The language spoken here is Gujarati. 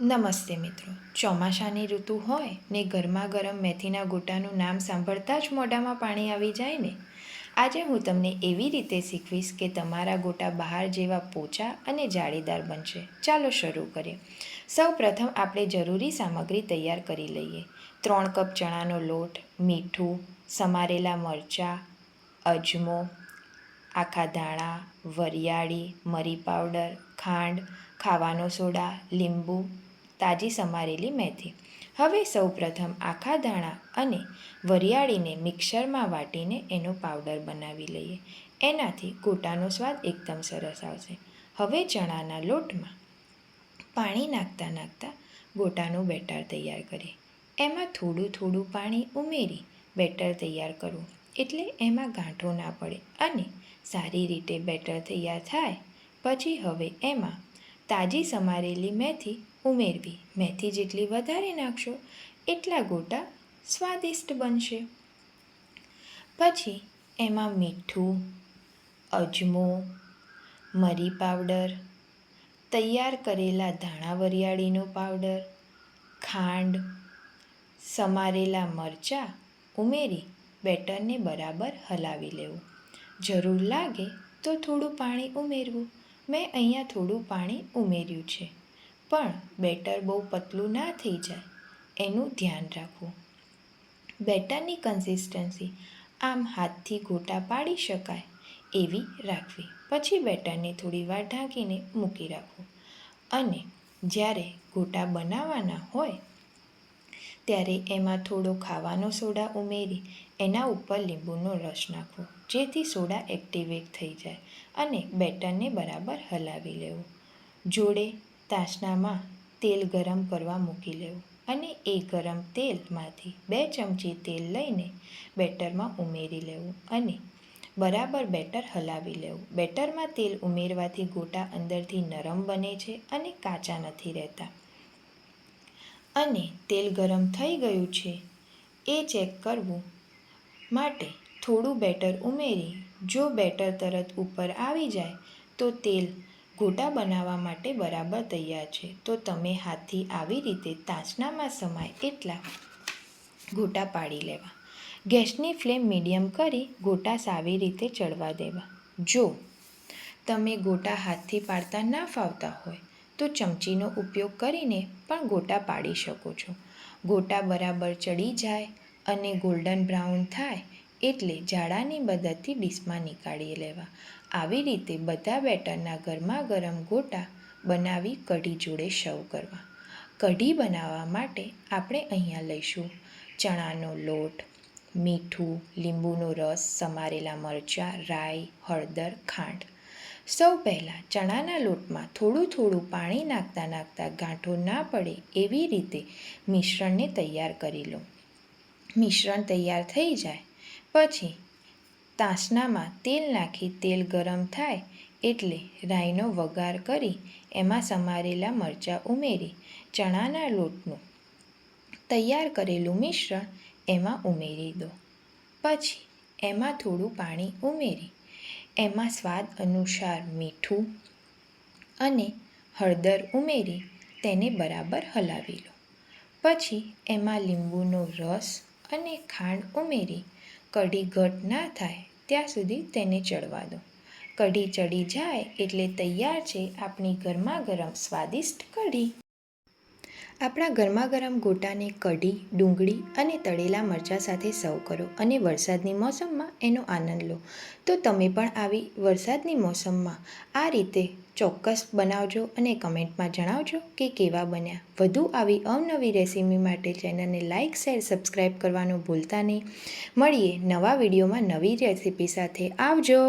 નમસ્તે મિત્રો. ચોમાસાની ઋતુ હોય ને ગરમા ગરમ મેથીના ગોટાનું નામ સાંભળતા જ મોઢામાં પાણી આવી જાય ને. આજે હું તમને એવી રીતે શીખવીશ કે તમારા ગોટા બહાર જેવા પોચા અને જાળીદાર બનશે. ચાલો શરૂ કરીએ. સૌ પ્રથમ આપણે જરૂરી સામગ્રી તૈયાર કરી લઈએ. 3 કપ ચણાનો લોટ, મીઠું, સમારેલા મરચાં, અજમો, આખા ધાણા, વરિયાળી, મરી પાવડર, ખાંડ, ખાવાનો સોડા, લીંબુ, તાજી સમારેલી મેથી. હવે સૌપ્રથમ આખા ધાણા અને વરિયાળીને મિક્સરમાં વાટીને એનો પાવડર બનાવી લઈએ. એનાથી ગોટાનો સ્વાદ એકદમ સરસ આવશે. હવે ચણાના લોટમાં પાણી નાખતા નાખતા ગોટાનું બેટર તૈયાર કરીએ. એમાં થોડું થોડું પાણી ઉમેરી બેટર તૈયાર કરવું, એટલે એમાં ગાંઠો ના પડે અને સારી રીતે બેટર તૈયાર થાય પછી હવે એમાં તાજી સમારેલી મેથી ઉમેરવી. મેથી જેટલી વધારે નાખશો એટલા ગોટા સ્વાદિષ્ટ બનશે. પછી એમાં મીઠું, અજમો, મરી પાવડર, તૈયાર કરેલા ધાણા વરિયાળીનો પાવડર, ખાંડ, સમારેલા મરચાં ઉમેરી બેટરને બરાબર હલાવી લેવું. જરૂર લાગે તો થોડું પાણી ઉમેરવું. મેં અહીંયા થોડું પાણી ઉમેર્યું છે, પણ બેટર બહુ પતલું ના થઈ જાય એનું ધ્યાન રાખવું. બેટરની કન્સિસ્ટન્સી આમ હાથથી ગોટા પાડી શકાય એવી રાખવી. પછી બેટરને થોડી વાર ઢાંકીને મૂકી રાખવું અને જ્યારે ગોટા બનાવવાના હોય ત્યારે એમાં થોડો ખાવાનો સોડા ઉમેરી એના ઉપર લીંબુનો રસ નાખવો, જેથી સોડા એક્ટિવેટ થઈ જાય અને બેટરને બરાબર હલાવી લેવું. જોડે તાસણામાં તેલ ગરમ કરવા મૂકી લેવું અને એ ગરમ તેલમાંથી 2 ચમચી તેલ લઈને બેટરમાં ઉમેરી લેવું અને બરાબર બેટર હલાવી લેવું. બેટરમાં તેલ ઉમેરવાથી ગોટા અંદરથી નરમ બને છે અને કાચા નથી રહેતા. અને તેલ ગરમ થઈ ગયું છે એ ચેક કરવું માટે થોડું બેટર ઉમેરી જો બેટર તરત ઉપર આવી જાય તો તેલ ગોટા બનાવવા માટે બરાબર તૈયાર છે. તો તમે હાથથી આવી રીતે તાસણામાં સમાય એટલા ગોટા પાડી લેવા. ગેસની ફ્લેમ મીડિયમ કરી ગોટા સારી રીતે ચડવા દેવા. જો તમે ગોટા હાથથી પાડતા ના ફાવતા હોય તો ચમચીનો ઉપયોગ કરીને પણ ગોટા પાડી શકો છો. ગોટા બરાબર ચડી જાય અને ગોલ્ડન બ્રાઉન થાય એટલે જાળાની મદદથી ડીશમાં નીકાળી લેવા. આવી રીતે બધા બેટરના ગરમા ગરમ ગોટા બનાવી કઢી જોડે સર્વ કરવા. કઢી બનાવવા માટે આપણે અહીંયા લઈશું ચણાનો લોટ, મીઠું, લીંબુનો રસ, સમારેલા મરચાં, રાઈ, હળદર, ખાંડ. સૌ પહેલાં ચણાના લોટમાં થોડું થોડું પાણી નાખતા નાખતા ગાંઠો ના પડે એવી રીતે મિશ્રણને તૈયાર કરી લો. મિશ્રણ તૈયાર થઈ જાય પછી તાસણામાં તેલ નાખી તેલ ગરમ થાય એટલે રાઈનો વઘાર કરી એમાં સમારેલા મરચાં ઉમેરી ચણાના લોટનું તૈયાર કરેલું મિશ્રણ એમાં ઉમેરી દો. પછી એમાં થોડું પાણી ઉમેરી એમાં સ્વાદ અનુસાર મીઠું અને હળદર ઉમેરી તેને બરાબર હલાવી લો. પછી એમાં લીંબુનો રસ અને ખાંડ ઉમેરી કઢી ઘટ ના થાય ત્યાં સુધી તેને ચડવા દો. કઢી ચડી જાય એટલે તૈયાર છે આપણી ગરમા ગરમ સ્વાદિષ્ટ કઢી. આપણા ગરમા ગરમ ગોટાને કઢી, ડુંગળી અને તળેલા મરચાં સાથે સર્વ કરો અને વરસાદની મોસમમાં એનો આનંદ લો. તો તમે પણ આવી વરસાદની મોસમમાં આ રીતે ચોક્કસ બનાવજો અને કમેન્ટમાં જણાવજો કે કેવા બન્યા. વધુ આવી અવનવી રેસીપી માટે ચેનલને લાઇક, શેર, સબસ્ક્રાઈબ કરવાનું ભૂલતા નહીં. મળીએ નવા વિડીયોમાં નવી રેસીપી સાથે. આવજો.